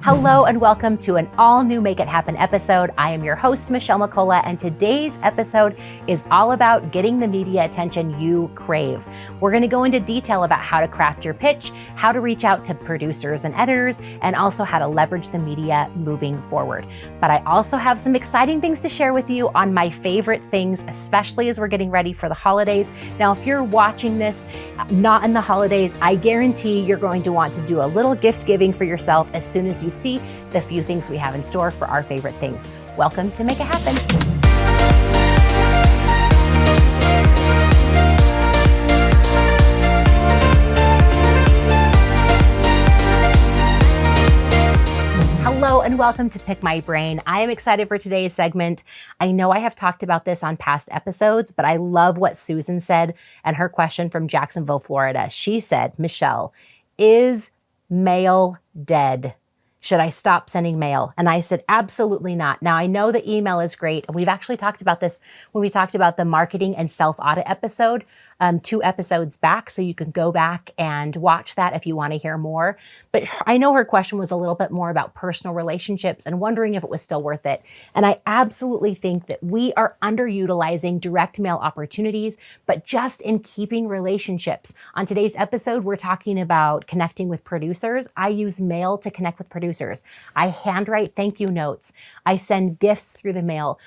Hello and welcome to an all-new Make It Happen episode. I am your host, Michelle McCullough, and today's episode is all about getting the media attention you crave. We're going to go into detail about how to craft your pitch, how to reach out to producers and editors, and also how to leverage the media moving forward. But I also have some exciting things to share with you on my favorite things, especially as we're getting ready for the holidays. Now, if you're watching this not in the holidays, I guarantee you're going to want to do a little gift giving for yourself as soon as you see the few things we have in store for our favorite things. Welcome to Make It Happen. Hello and welcome to Pick My Brain. I am excited for today's segment. I know I have talked about this on past episodes, but I love what Susan said and her question from Jacksonville, Florida. She said, Michelle, is mail dead? Should I stop sending mail? And I said, absolutely not. Now, I know the email is great. We've actually talked about this when we talked about the marketing and self-audit episode, 2 episodes back. So you can go back and watch that if you want to hear more. But I know her question was a little bit more about personal relationships and wondering if it was still worth it. And I absolutely think that we are underutilizing direct mail opportunities, but just in keeping relationships. On today's episode, we're talking about connecting with producers. I use mail to connect with producers. I handwrite thank you notes. I send gifts through the mail.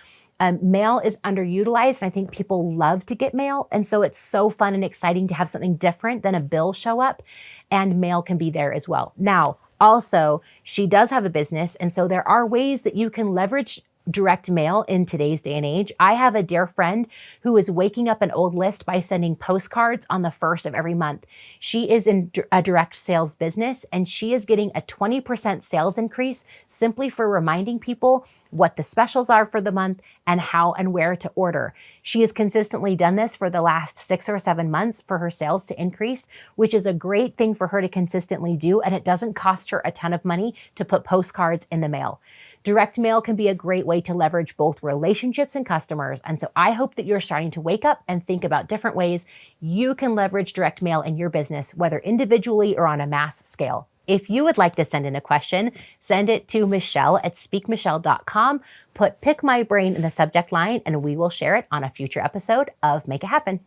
Mail is underutilized. I think people love to get mail. And so it's so fun and exciting to have something different than a bill show up, and mail can be there as well. Now, also, she does have a business. And so there are ways that you can leverage direct mail in today's day and age. I have a dear friend who is waking up an old list by sending postcards on the 1st of every month. She is in a direct sales business, and she is getting a 20% sales increase simply for reminding people what the specials are for the month and how and where to order. She has consistently done this for the last 6 or 7 months for her sales to increase, which is a great thing for her to consistently do, and it doesn't cost her a ton of money to put postcards in the mail. Direct mail can be a great way to leverage both relationships and customers. And so I hope that you're starting to wake up and think about different ways you can leverage direct mail in your business, whether individually or on a mass scale. If you would like to send in a question, send it to michelle@speakmichelle.com. Put Pick My Brain in the subject line, and we will share it on a future episode of Make It Happen.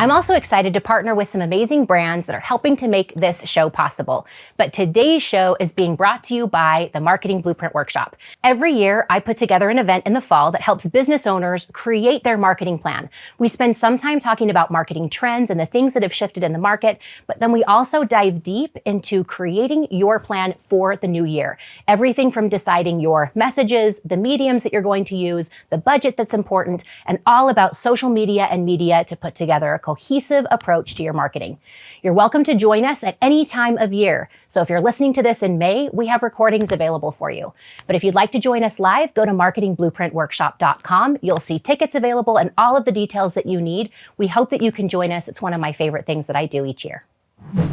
I'm also excited to partner with some amazing brands that are helping to make this show possible. But today's show is being brought to you by the Marketing Blueprint Workshop. Every year, I put together an event in the fall that helps business owners create their marketing plan. We spend some time talking about marketing trends and the things that have shifted in the market, but then we also dive deep into creating your plan for the new year. Everything from deciding your messages, the mediums that you're going to use, the budget that's important, and all about social media and media to put together a cohesive approach to your marketing. You're welcome to join us at any time of year. So if you're listening to this in May, we have recordings available for you. But if you'd like to join us live, go to marketingblueprintworkshop.com. You'll see tickets available and all of the details that you need. We hope that you can join us. It's one of my favorite things that I do each year.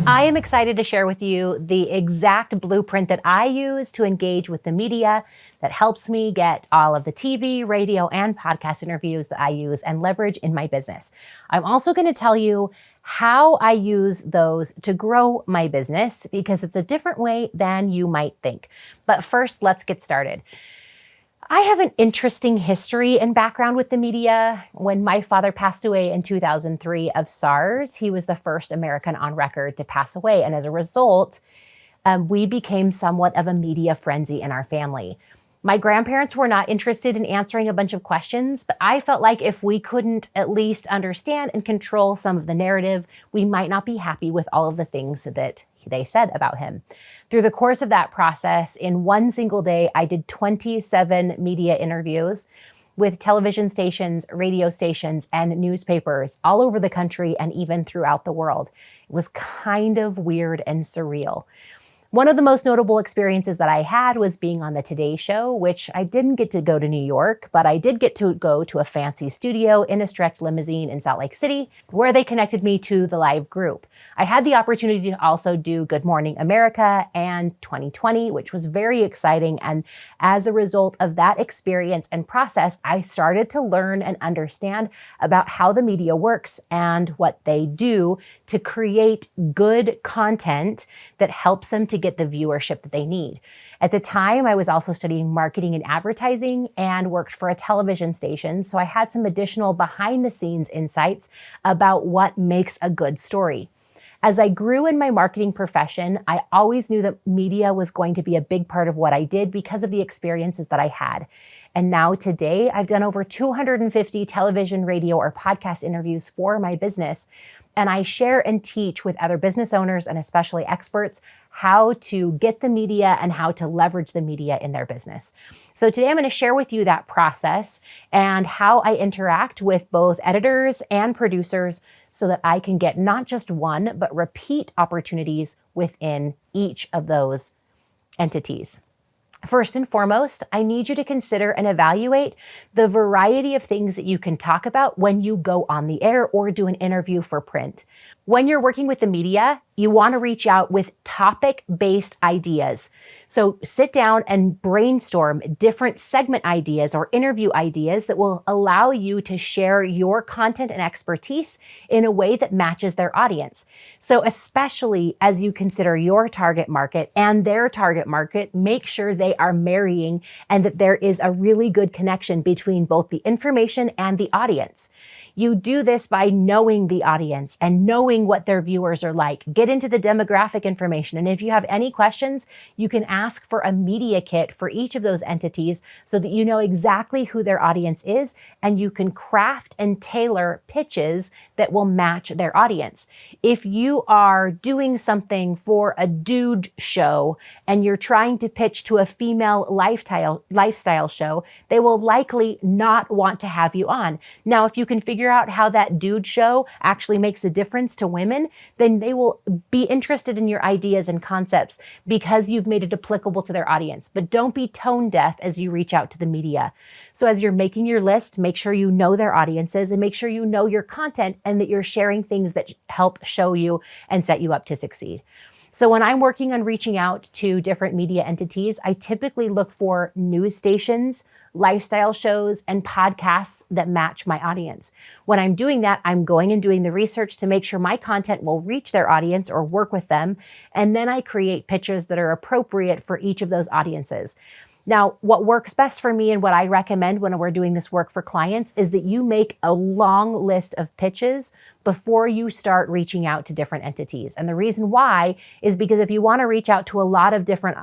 I am excited to share with you the exact blueprint that I use to engage with the media that helps me get all of the TV, radio, and podcast interviews that I use and leverage in my business. I'm also going to tell you how I use those to grow my business because it's a different way than you might think. But first, let's get started. I have an interesting history and background with the media. When my father passed away in 2003 of SARS, he was the first American on record to pass away. And as a result, we became somewhat of a media frenzy in our family. My grandparents were not interested in answering a bunch of questions, but I felt like if we couldn't at least understand and control some of the narrative, we might not be happy with all of the things that they said about him. Through the course of that process, in one single day, I did 27 media interviews with television stations, radio stations, and newspapers all over the country and even throughout the world. It was kind of weird and surreal. One of the most notable experiences that I had was being on the Today Show, which I didn't get to go to New York, but I did get to go to a fancy studio in a stretch limousine in Salt Lake City, where they connected me to the live group. I had the opportunity to also do Good Morning America and 2020, which was very exciting. And as a result of that experience and process, I started to learn and understand about how the media works and what they do to create good content that helps them to get the viewership that they need. At the time, I was also studying marketing and advertising and worked for a television station, so I had some additional behind-the-scenes insights about what makes a good story. As I grew in my marketing profession, I always knew that media was going to be a big part of what I did because of the experiences that I had. And now today, I've done over 250 television, radio, or podcast interviews for my business. And I share and teach with other business owners and especially experts how to get the media and how to leverage the media in their business. So today I'm going to share with you that process and how I interact with both editors and producers so that I can get not just one, but repeat opportunities within each of those entities. First and foremost, I need you to consider and evaluate the variety of things that you can talk about when you go on the air or do an interview for print. When you're working with the media, you want to reach out with topic-based ideas. So sit down and brainstorm different segment ideas or interview ideas that will allow you to share your content and expertise in a way that matches their audience. So especially as you consider your target market and their target market, make sure they are marrying and that there is a really good connection between both the information and the audience. You do this by knowing the audience and knowing what their viewers are like. Get into the demographic information. And if you have any questions, you can ask for a media kit for each of those entities so that you know exactly who their audience is and you can craft and tailor pitches that will match their audience. If you are doing something for a dude show and you're trying to pitch to a female lifestyle show, they will likely not want to have you on. Now, if you can figure out how that dude show actually makes a difference to women, then they will be interested in your ideas and concepts because you've made it applicable to their audience. But don't be tone deaf as you reach out to the media. So as you're making your list, make sure you know their audiences and make sure you know your content and that you're sharing things that help show you and set you up to succeed. So when I'm working on reaching out to different media entities, I typically look for news stations, lifestyle shows, and podcasts that match my audience. When I'm doing that, I'm going and doing the research to make sure my content will reach their audience or work with them. And then I create pitches that are appropriate for each of those audiences. Now, what works best for me and what I recommend when we're doing this work for clients is that you make a long list of pitches before you start reaching out to different entities. And the reason why is because if you want to reach out to a lot of different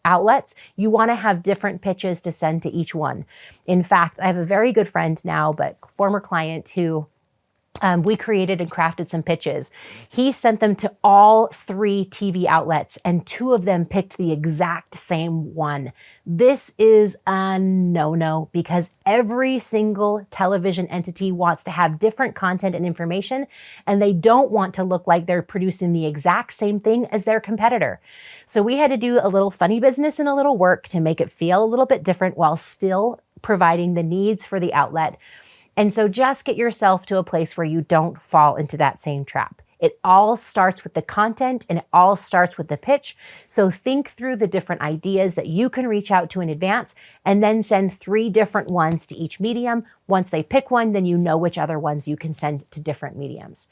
outlets, you want to have different pitches to send to each one. In fact, I have a very good friend now, but former client who we created and crafted some pitches. He sent them to all 3 TV outlets and 2 of them picked the exact same one. This is a no-no because every single television entity wants to have different content and information, and they don't want to look like they're producing the exact same thing as their competitor. So we had to do a little funny business and a little work to make it feel a little bit different while still providing the needs for the outlet. And so just get yourself to a place where you don't fall into that same trap. It all starts with the content and it all starts with the pitch. So think through the different ideas that you can reach out to in advance and then send 3 different ones to each medium. Once they pick one, then you know which other ones you can send to different mediums.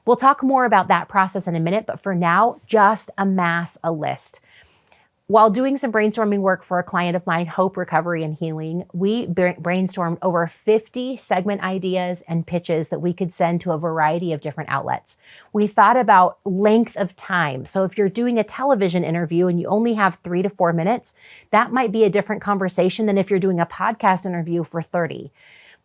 We'll talk more about that process in a minute, but for now, just amass a list. While doing some brainstorming work for a client of mine, Hope Recovery and Healing, we brainstormed over 50 segment ideas and pitches that we could send to a variety of different outlets. We thought about length of time. So if you're doing a television interview and you only have 3 to 4 minutes, that might be a different conversation than if you're doing a podcast interview for 30.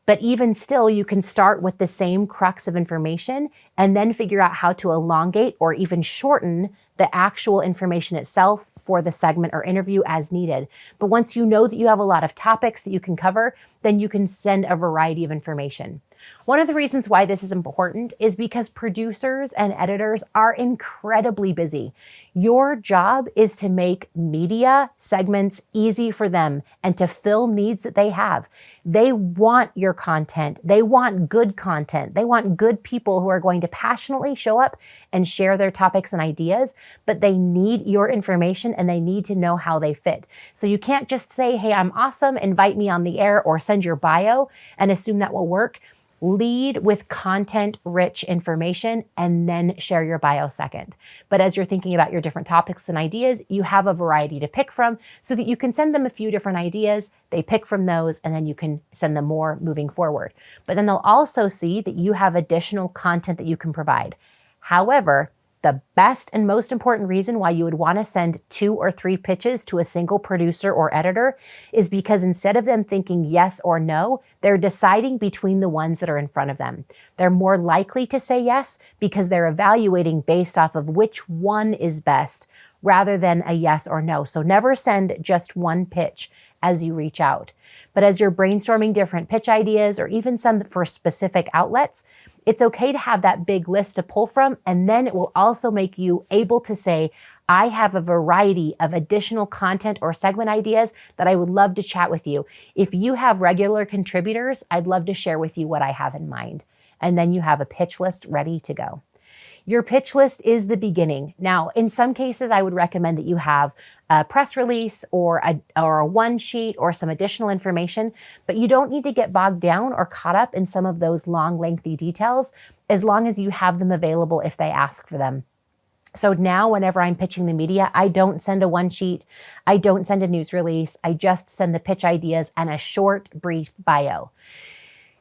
But even still, you can start with the same crux of information and then figure out how to elongate or even shorten the actual information itself for the segment or interview as needed. But once you know that you have a lot of topics that you can cover, then you can send a variety of information. One of the reasons why this is important is because producers and editors are incredibly busy. Your job is to make media segments easy for them and to fill needs that they have. They want your content. They want good content. They want good people who are going to passionately show up and share their topics and ideas, but they need your information and they need to know how they fit. So you can't just say, hey, I'm awesome, invite me on the air, or send your bio and assume that will work. Lead with content-rich information and then share your bio second. But as you're thinking about your different topics and ideas, you have a variety to pick from so that you can send them a few different ideas, they pick from those, and then you can send them more moving forward. But then they'll also see that you have additional content that you can provide. However, the best and most important reason why you would want to send 2 or 3 pitches to a single producer or editor is because instead of them thinking yes or no, they're deciding between the ones that are in front of them. They're more likely to say yes because they're evaluating based off of which one is best rather than a yes or no. So never send just one pitch as you reach out. But as you're brainstorming different pitch ideas or even some for specific outlets, it's okay to have that big list to pull from, and then it will also make you able to say, I have a variety of additional content or segment ideas that I would love to chat with you. If you have regular contributors, I'd love to share with you what I have in mind. And then you have a pitch list ready to go. Your pitch list is the beginning. Now, in some cases, I would recommend that you have a press release or a one sheet or some additional information, but you don't need to get bogged down or caught up in some of those long, lengthy details as long as you have them available if they ask for them. So now whenever I'm pitching the media, I don't send a one sheet, I don't send a news release, I just send the pitch ideas and a short, brief bio.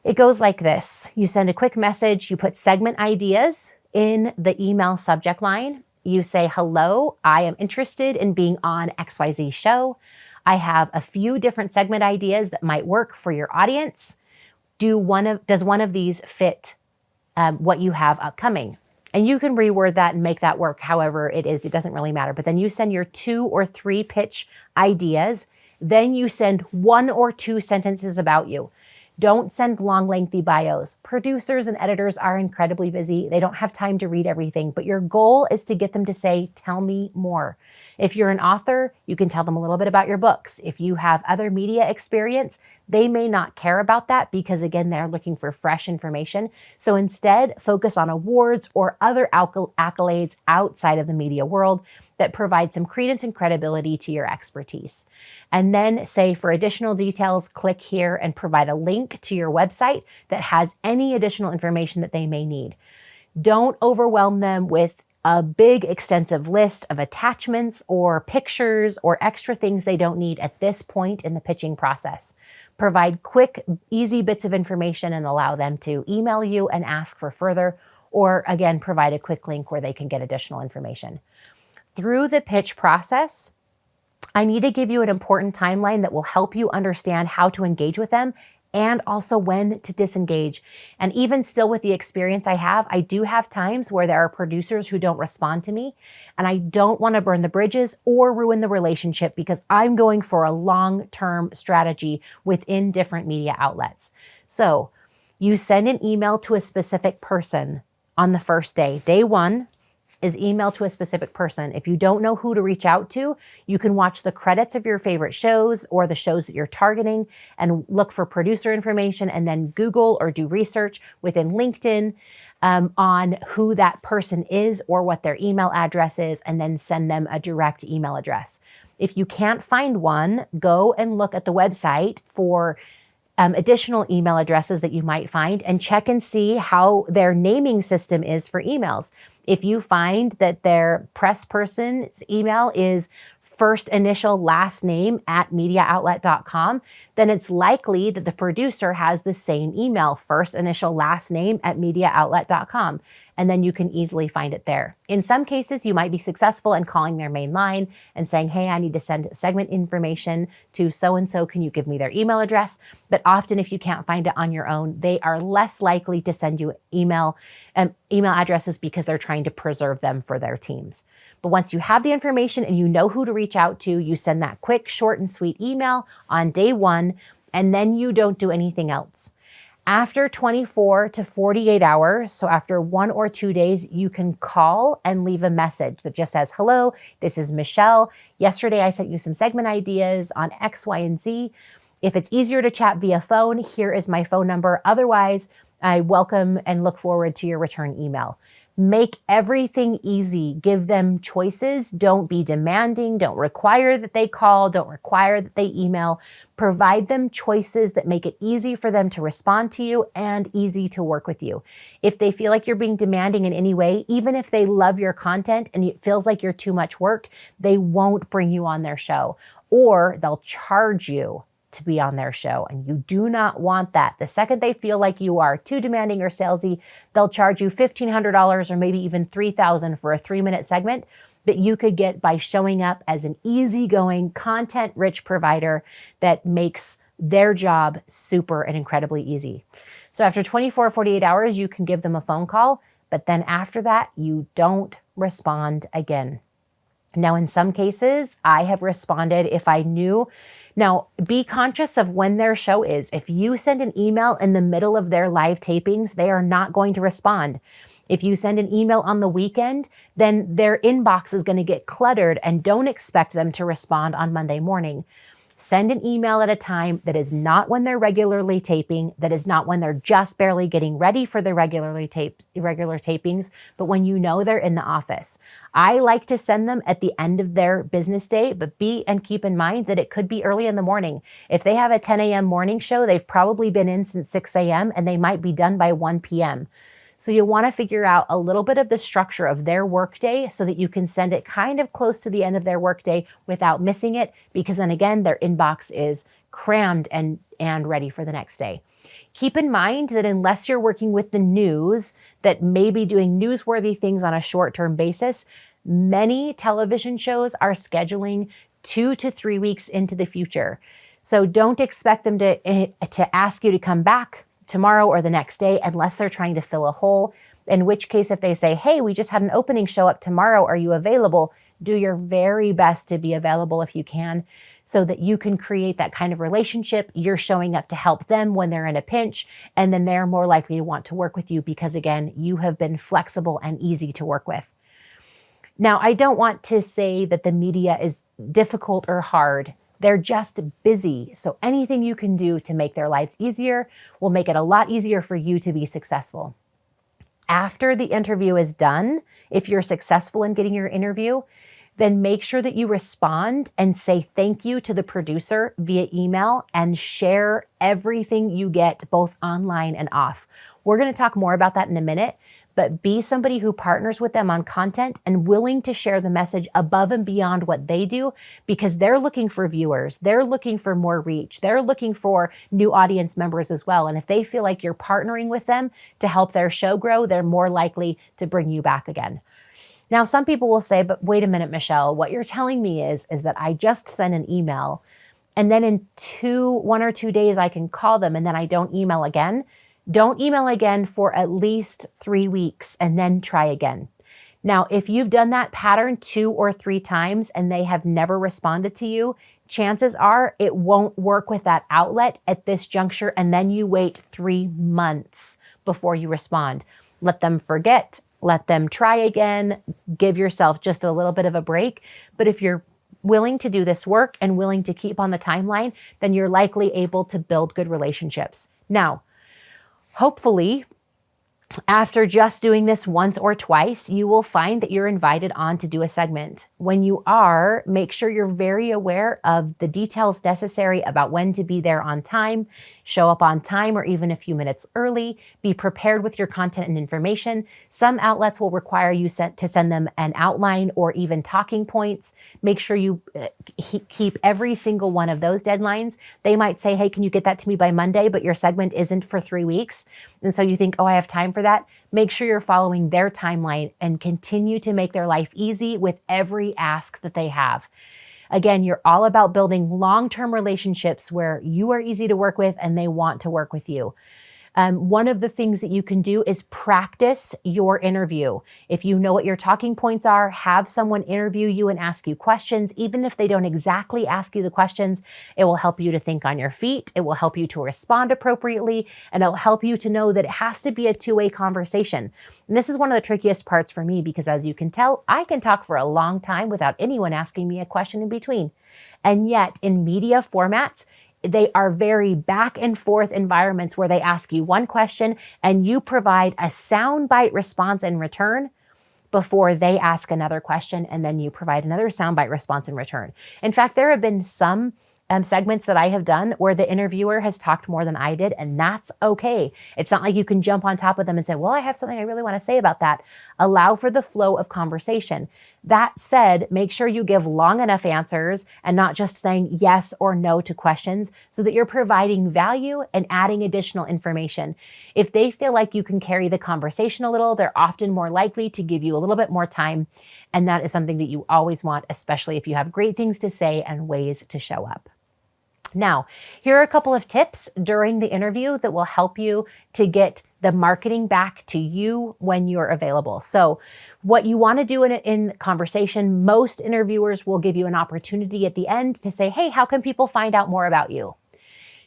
It goes like this. You send a quick message, you put segment ideas in the email subject line. You say, hello, I am interested in being on XYZ show. I have a few different segment ideas that might work for your audience. Does one of these fit what you have upcoming? And you can reword that and make that work however it is. It doesn't really matter. But then you send your 2 or 3 pitch ideas. Then you send 1 or 2 sentences about you. Don't send long, lengthy bios. Producers and editors are incredibly busy. They don't have time to read everything, but your goal is to get them to say, tell me more. If you're an author, you can tell them a little bit about your books. If you have other media experience, they may not care about that because, again, they're looking for fresh information. So instead, focus on awards or other accolades outside of the media world that provide some credence and credibility to your expertise. And then say for additional details, click here and provide a link to your website that has any additional information that they may need. Don't overwhelm them with a big extensive list of attachments or pictures or extra things they don't need at this point in the pitching process. Provide quick, easy bits of information and allow them to email you and ask for further, or again, provide a quick link where they can get additional information. Through the pitch process, I need to give you an important timeline that will help you understand how to engage with them and also when to disengage. And even still with the experience I have, I do have times where there are producers who don't respond to me, and I don't want to burn the bridges or ruin the relationship because I'm going for a long-term strategy within different media outlets. So you send an email to a specific person on the first day. Day 1 is email to a specific person. If you don't know who to reach out to, you can watch the credits of your favorite shows or the shows that you're targeting and look for producer information and then Google or do research within LinkedIn on who that person is or what their email address is, and then send them a direct email address. If you can't find one, go and look at the website for additional email addresses that you might find and check and see how their naming system is for emails. If you find that their press person's email is first initial last name at mediaoutlet.com, then it's likely that the producer has the same email, first initial last name at mediaoutlet.com. And then you can easily find it there. In some cases, you might be successful in calling their main line and saying, hey, I need to send segment information to so-and-so. Can you give me their email address? But often if you can't find it on your own, they are less likely to send you email addresses because they're trying to preserve them for their teams. But once you have the information and you know who to reach out to, you send that quick, short, and sweet email on day 1, and then you don't do anything else. After 24 to 48 hours, so after 1 or 2 days, you can call and leave a message that just says, hello, this is Michelle. Yesterday, I sent you some segment ideas on X, Y, and Z. If it's easier to chat via phone, here is my phone number. Otherwise, I welcome and look forward to your return email. Make everything easy. Give them choices. Don't be demanding. Don't require that they call. Don't require that they email. Provide them choices that make it easy for them to respond to you and easy to work with you. If they feel like you're being demanding in any way, even if they love your content and it feels like you're too much work, they won't bring you on their show, or they'll charge you to be on their show. And you do not want that. The second they feel like you are too demanding or salesy, they'll charge you $1,500 or maybe even $3,000 for a 3-minute segment that you could get by showing up as an easygoing, content-rich provider that makes their job super and incredibly easy. So after 24 or 48 hours, you can give them a phone call, but then after that, you don't respond again. Now, in some cases, I have responded if I knew. Now, be conscious of when their show is. If you send an email in the middle of their live tapings, they are not going to respond. If you send an email on the weekend, then their inbox is going to get cluttered, and don't expect them to respond on Monday morning. Send an email at a time that is not when they're regularly taping, that is not when they're just barely getting ready for the regular tapings, but when you know they're in the office. I like to send them at the end of their business day, but keep in mind that it could be early in the morning. If they have a 10 a.m. morning show, they've probably been in since 6 a.m. and they might be done by 1 p.m. So you want to figure out a little bit of the structure of their workday so that you can send it kind of close to the end of their workday without missing it, because then again, their inbox is crammed and ready for the next day. Keep in mind that unless you're working with the news that may be doing newsworthy things on a short-term basis, many television shows are scheduling 2 to 3 weeks into the future. So don't expect them to ask you to come back tomorrow or the next day unless they're trying to fill a hole. In which case, if they say, hey, we just had an opening show up tomorrow, are you available? Do your very best to be available if you can, so that you can create that kind of relationship. You're showing up to help them when they're in a pinch, and then they're more likely to want to work with you because, again, you have been flexible and easy to work with. Now, I don't want to say that the media is difficult or hard. They're just busy. So anything you can do to make their lives easier will make it a lot easier for you to be successful. After the interview is done, if you're successful in getting your interview, then make sure that you respond and say thank you to the producer via email and share everything you get both online and off. We're going to talk more about that in a minute, but be somebody who partners with them on content and willing to share the message above and beyond what they do, because they're looking for viewers. They're looking for more reach. They're looking for new audience members as well. And if they feel like you're partnering with them to help their show grow, they're more likely to bring you back again. Now, some people will say, but wait a minute, Michelle, what you're telling me is that I just sent an email and then in 1 or 2 days I can call them and then I don't email again. Don't email again for at least 3 weeks and then try again. Now, if you've done that pattern 2 or 3 times and they have never responded to you, chances are it won't work with that outlet at this juncture, and then you wait 3 months before you respond. Let them forget, let them try again, give yourself just a little bit of a break. But if you're willing to do this work and willing to keep on the timeline, then you're likely able to build good relationships. Now, hopefully, after just doing this once or twice, you will find that you're invited on to do a segment. When you are, make sure you're very aware of the details necessary about when to be there on time, show up on time or even a few minutes early, be prepared with your content and information. Some outlets will require you to send them an outline or even talking points. Make sure you keep every single one of those deadlines. They might say, hey, can you get that to me by Monday? But your segment isn't for 3 weeks. And so you think, oh, I have time for that. Make sure you're following their timeline and continue to make their life easy with every ask that they have. Again, you're all about building long-term relationships where you are easy to work with and they want to work with you. One of the things that you can do is practice your interview. If you know what your talking points are, have someone interview you and ask you questions. Even if they don't exactly ask you the questions, it will help you to think on your feet. It will help you to respond appropriately, and it'll help you to know that it has to be a two-way conversation. And this is one of the trickiest parts for me because, as you can tell, I can talk for a long time without anyone asking me a question in between. And yet, in media formats, They are very back and forth environments where they ask you one question and you provide a soundbite response in return before they ask another question, and then you provide another soundbite response in return. In fact, there have been some segments that I have done where the interviewer has talked more than I did, and that's okay. It's not like you can jump on top of them and say, well, I have something I really want to say about that. Allow for the flow of conversation. That said, make sure you give long enough answers and not just saying yes or no to questions so that you're providing value and adding additional information. If they feel like you can carry the conversation a little, they're often more likely to give you a little bit more time. And that is something that you always want, especially if you have great things to say and ways to show up. Now, here are a couple of tips during the interview that will help you to get the marketing back to you when you're available. So what you want to do in conversation, most interviewers will give you an opportunity at the end to say, hey, how can people find out more about you?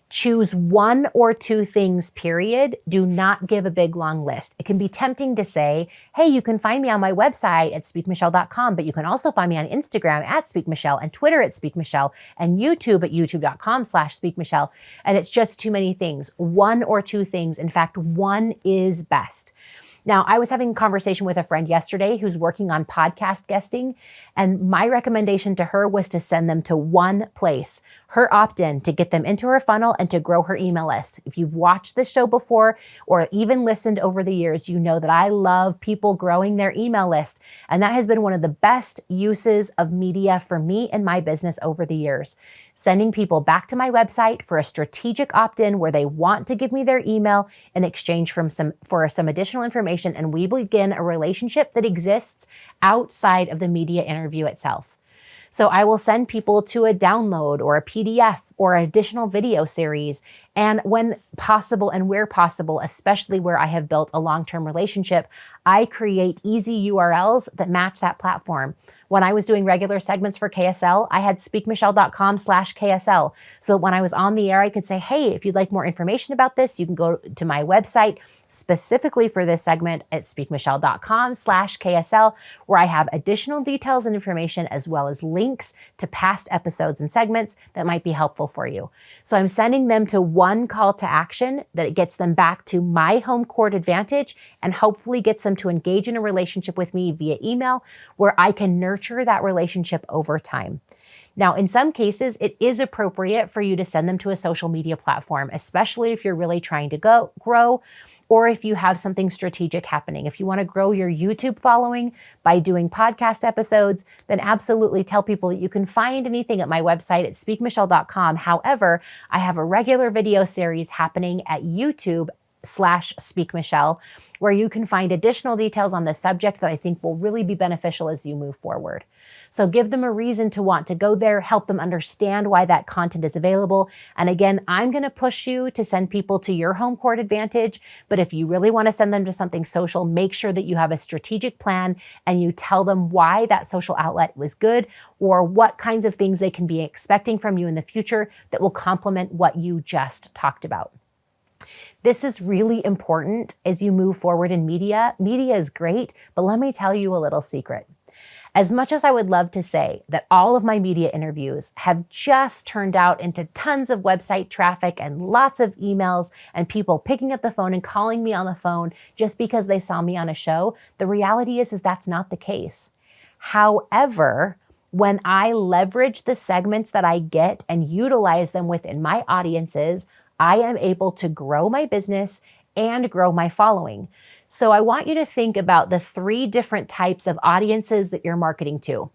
Choose one or two things, period. Do not give a big, long list. It can be tempting to say, hey, you can find me on my website at speakmichelle.com, but you can also find me on Instagram at speakmichelle and Twitter at speakmichelle and YouTube at youtube.com/speakmichelle. And it's just too many things. One or two things. In fact, one is best. Now, I was having a conversation with a friend yesterday who's working on podcast guesting, and my recommendation to her was to send them to one place, her opt-in, to get them into her funnel and to grow her email list. If you've watched this show before or even listened over the years, you know that I love people growing their email list, and that has been one of the best uses of media for me and my business over the years. Sending people back to my website for a strategic opt-in where they want to give me their email in exchange for some additional information, and we begin a relationship that exists outside of the media interview itself. So I will send people to a download or a PDF or an additional video series. And when possible and where possible, especially where I have built a long-term relationship, I create easy URLs that match that platform. When I was doing regular segments for KSL, I had speakmichelle.com/KSL. So when I was on the air, I could say, hey, if you'd like more information about this, you can go to my website specifically for this segment at speakmichelle.com/KSL, where I have additional details and information as well as links to past episodes and segments that might be helpful for you. So I'm sending them to one call to action that gets them back to my home court advantage and hopefully gets them to engage in a relationship with me via email where I can nurture that relationship over time. Now, in some cases, it is appropriate for you to send them to a social media platform, especially if you're really trying to grow, or if you have something strategic happening. If you want to grow your YouTube following by doing podcast episodes, then absolutely tell people that you can find anything at my website at speakmichelle.com. However, I have a regular video series happening at YouTube/speakmichelle, where you can find additional details on this subject that I think will really be beneficial as you move forward. So give them a reason to want to go there, help them understand why that content is available. And again, I'm going to push you to send people to your home court advantage. But if you really want to send them to something social, make sure that you have a strategic plan and you tell them why that social outlet was good or what kinds of things they can be expecting from you in the future that will complement what you just talked about. This is really important as you move forward in media. Media is great, but let me tell you a little secret. As much as I would love to say that all of my media interviews have just turned out into tons of website traffic and lots of emails and people picking up the phone and calling me on the phone just because they saw me on a show, the reality is that's not the case. However, when I leverage the segments that I get and utilize them within my audiences, I am able to grow my business and grow my following. So I want you to think about the 3 different types of audiences that you're marketing to.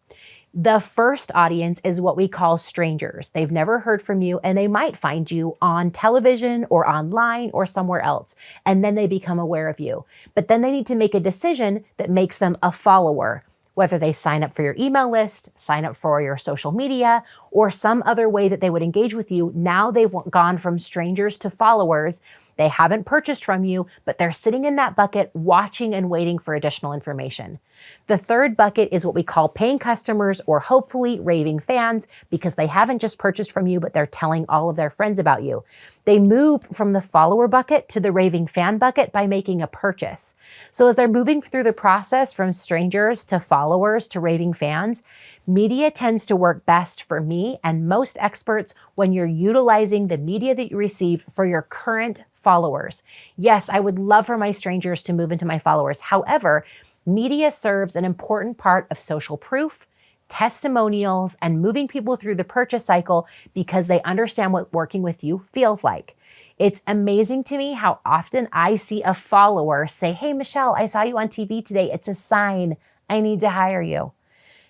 The first audience is what we call strangers. They've never heard from you and they might find you on television or online or somewhere else. And then they become aware of you. But then they need to make a decision that makes them a follower. Whether they sign up for your email list, sign up for your social media, or some other way that they would engage with you, now they've gone from strangers to followers. They haven't purchased from you, but they're sitting in that bucket watching and waiting for additional information. The third bucket is what we call paying customers, or hopefully raving fans, because they haven't just purchased from you, but they're telling all of their friends about you. They move from the follower bucket to the raving fan bucket by making a purchase. So as they're moving through the process from strangers to followers to raving fans, media tends to work best for me and most experts when you're utilizing the media that you receive for your current followers. Yes, I would love for my strangers to move into my followers. However, media serves an important part of social proof, testimonials, and moving people through the purchase cycle because they understand what working with you feels like. It's amazing to me how often I see a follower say, "Hey, Michelle, I saw you on TV today. It's a sign. I need to hire you."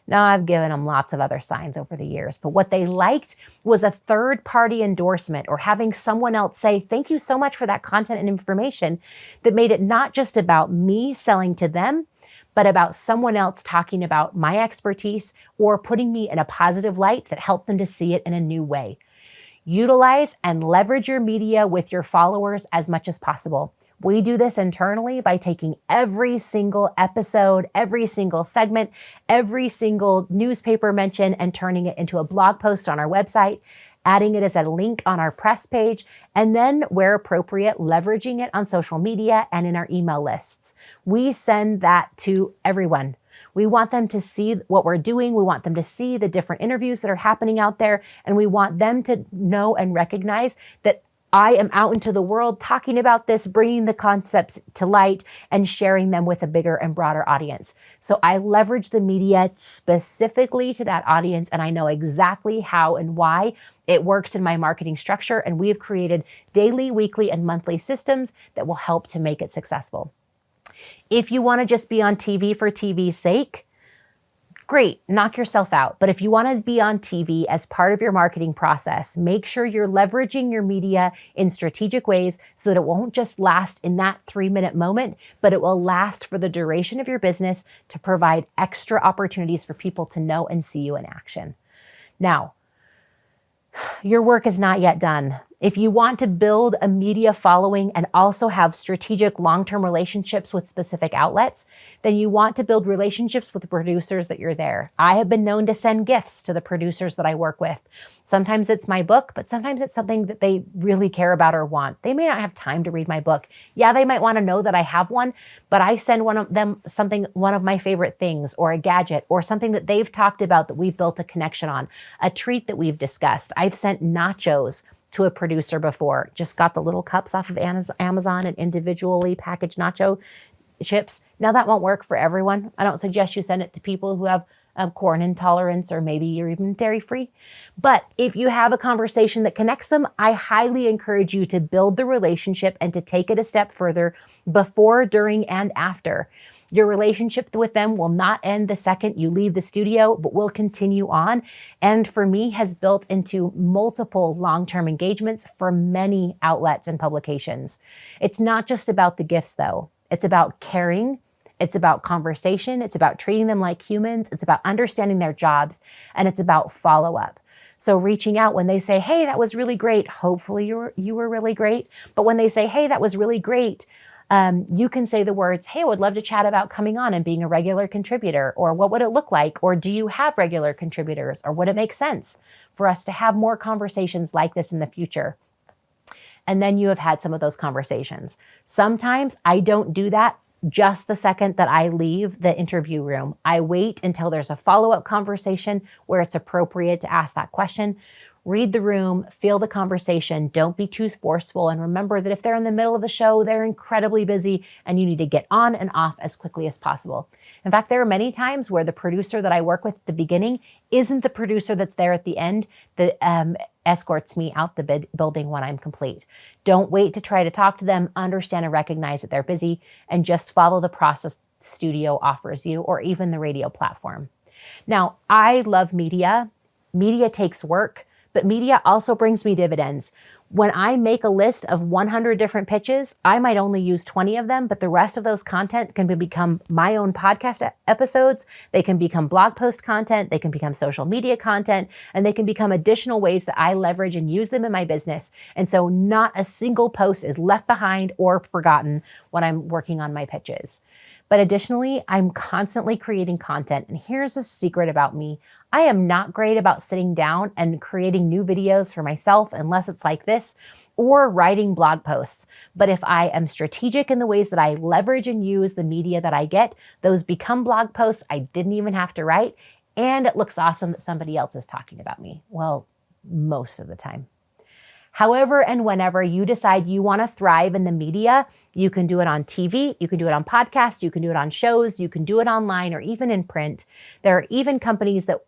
Now, I've given them lots of other signs over the years, but what they liked was a third-party endorsement or having someone else say, "Thank you so much for that content and information," that made it not just about me selling to them, but about someone else talking about my expertise or putting me in a positive light that helped them to see it in a new way. Utilize and leverage your media with your followers as much as possible. We do this internally by taking every single episode, every single segment, every single newspaper mention and turning it into a blog post on our website, adding it as a link on our press page, and then, where appropriate, leveraging it on social media and in our email lists. We send that to everyone. We want them to see what we're doing. We want them to see the different interviews that are happening out there. And we want them to know and recognize that I am out into the world talking about this, bringing the concepts to light and sharing them with a bigger and broader audience. So I leverage the media specifically to that audience, and I know exactly how and why it works in my marketing structure. And we have created daily, weekly, and monthly systems that will help to make it successful. If you want to just be on TV for TV's sake, great, knock yourself out. But if you want to be on TV as part of your marketing process, make sure you're leveraging your media in strategic ways so that it won't just last in that 3-minute moment, but it will last for the duration of your business to provide extra opportunities for people to know and see you in action. Now, your work is not yet done. If you want to build a media following and also have strategic long-term relationships with specific outlets, then you want to build relationships with the producers that you're there. I have been known to send gifts to the producers that I work with. Sometimes it's my book, but sometimes it's something that they really care about or want. They may not have time to read my book. Yeah, they might want to know that I have one, but I send one of them something, one of my favorite things, or a gadget, or something that they've talked about that we've built a connection on, a treat that we've discussed. I've sent nachos to a producer before. Just got the little cups off of Amazon and individually packaged nacho chips. Now that won't work for everyone. I don't suggest you send it to people who have corn intolerance, or maybe you're even dairy free. But if you have a conversation that connects them, I highly encourage you to build the relationship and to take it a step further before, during, and after. Your relationship with them will not end the second you leave the studio, but will continue on. And for me, has built into multiple long-term engagements for many outlets and publications. It's not just about the gifts, though. It's about caring. It's about conversation. It's about treating them like humans. It's about understanding their jobs. And it's about follow-up. So reaching out when they say, "Hey, that was really great." Hopefully you were really great. But when they say, "Hey, that was really great," you can say the words, "Hey, I would love to chat about coming on and being a regular contributor," or "What would it look like?" or "Do you have regular contributors?" or "Would it make sense for us to have more conversations like this in the future?" And then you have had some of those conversations. Sometimes I don't do that just the second that I leave the interview room. I wait until there's a follow-up conversation where it's appropriate to ask that question. Read the room, feel the conversation, don't be too forceful, and remember that if they're in the middle of the show, they're incredibly busy and you need to get on and off as quickly as possible. In fact, there are many times where the producer that I work with at the beginning isn't the producer that's there at the end that escorts me out the building when I'm complete. Don't wait to try to talk to them, understand and recognize that they're busy, and just follow the process the studio offers you, or even the radio platform. Now, I love media. Media takes work. But media also brings me dividends. When I make a list of 100 different pitches, I might only use 20 of them, but the rest of those content can become my own podcast episodes. They can become blog post content. They can become social media content, and they can become additional ways that I leverage and use them in my business. And so not a single post is left behind or forgotten when I'm working on my pitches. But additionally, I'm constantly creating content. And here's a secret about me. I am not great about sitting down and creating new videos for myself unless it's like this, or writing blog posts. But if I am strategic in the ways that I leverage and use the media that I get, those become blog posts I didn't even have to write. And it looks awesome that somebody else is talking about me. Well, most of the time. However and whenever you decide you want to thrive in the media, you can do it on TV, you can do it on podcasts, you can do it on shows, you can do it online or even in print. There are even companies that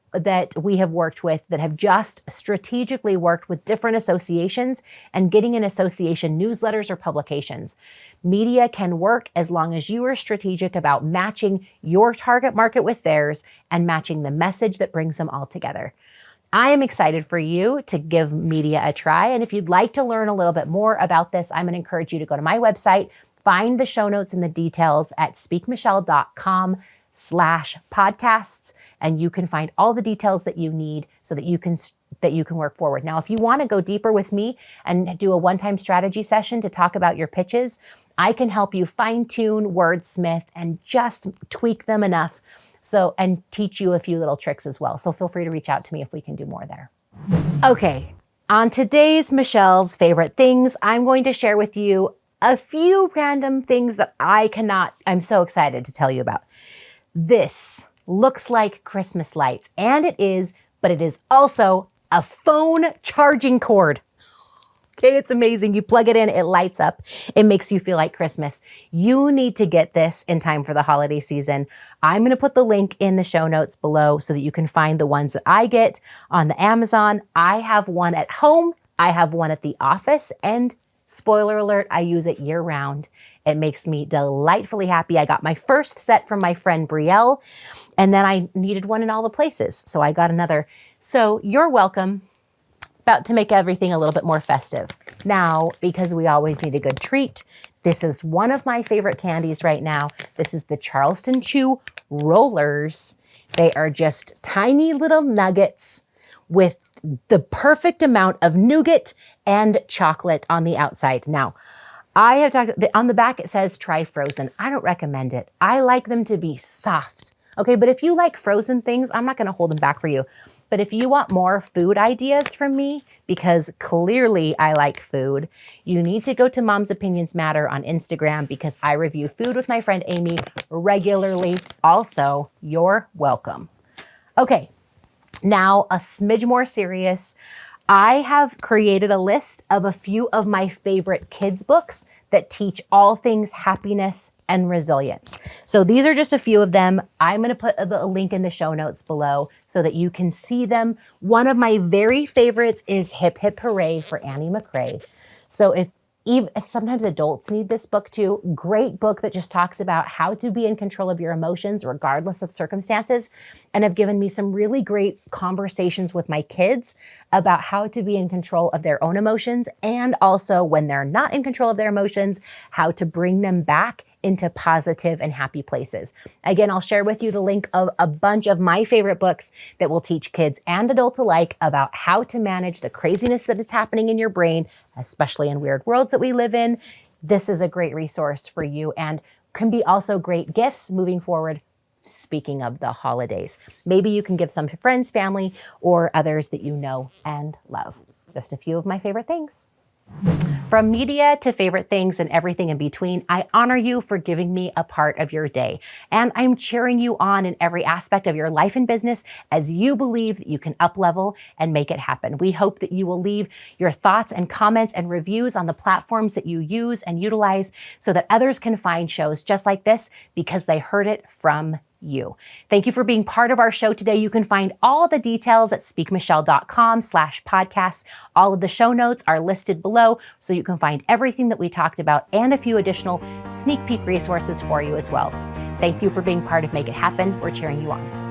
we have worked with that have just strategically worked with different associations and getting in association newsletters or publications. Media can work as long as you are strategic about matching your target market with theirs and matching the message that brings them all together. I am excited for you to give media a try. And if you'd like to learn a little bit more about this, I'm going to encourage you to go to my website, find the show notes and the details at speakmichelle.com/podcasts, and you can find all the details that you need so that you can work forward. Now, if you want to go deeper with me and do a one-time strategy session to talk about your pitches, I can help you fine-tune, wordsmith, and just tweak them enough and teach you a few little tricks as well. So feel free to reach out to me if we can do more there. Okay, on today's Michelle's favorite things, I'm going to share with you a few random things that I'm so excited to tell you about. This looks like Christmas lights, and it is, but it is also a phone charging cord. Okay, it's amazing. You plug it in, it lights up. It makes you feel like Christmas. You need to get this in time for the holiday season. I'm going to put the link in the show notes below so that you can find the ones that I get on the Amazon. I have one at home. I have one at the office. And spoiler alert, I use it year round. It makes me delightfully happy. I got my first set from my friend Brielle, and then I needed one in all the places. So I got another. So you're welcome. About to make everything a little bit more festive. Now, because we always need a good treat, this is one of my favorite candies right now. This is the Charleston Chew Rollers. They are just tiny little nuggets with the perfect amount of nougat and chocolate on the outside. Now, I have talked, on the back it says try frozen. I don't recommend it. I like them to be soft. Okay, but if you like frozen things, I'm not gonna hold them back for you. But if you want more food ideas from me, because clearly I like food, you need to go to Mom's Opinions Matter on Instagram because I review food with my friend Amy regularly. Also, you're welcome. Okay, now a smidge more serious. I have created a list of a few of my favorite kids' books that teach all things happiness and resilience. So these are just a few of them. I'm going to put a link in the show notes below so that you can see them. One of my very favorites is Hip Hip Hooray for Annie McRae. So sometimes adults need this book too. Great book that just talks about how to be in control of your emotions regardless of circumstances, and have given me some really great conversations with my kids about how to be in control of their own emotions, and also when they're not in control of their emotions, how to bring them back into positive and happy places. Again, I'll share with you the link of a bunch of my favorite books that will teach kids and adults alike about how to manage the craziness that is happening in your brain, especially in weird worlds that we live in. This is a great resource for you and can be also great gifts moving forward. Speaking of the holidays, maybe you can give some to friends, family, or others that you know and love. Just a few of my favorite things. From media to favorite things and everything in between, I honor you for giving me a part of your day. And I'm cheering you on in every aspect of your life and business as you believe that you can up-level and make it happen. We hope that you will leave your thoughts and comments and reviews on the platforms that you use and utilize so that others can find shows just like this because they heard it from you. Thank you for being part of our show today. You can find all the details at speakmichelle.com/podcasts. All of the show notes are listed below, so you can find everything that we talked about and a few additional sneak peek resources for you as well. Thank you for being part of Make It Happen. We're cheering you on.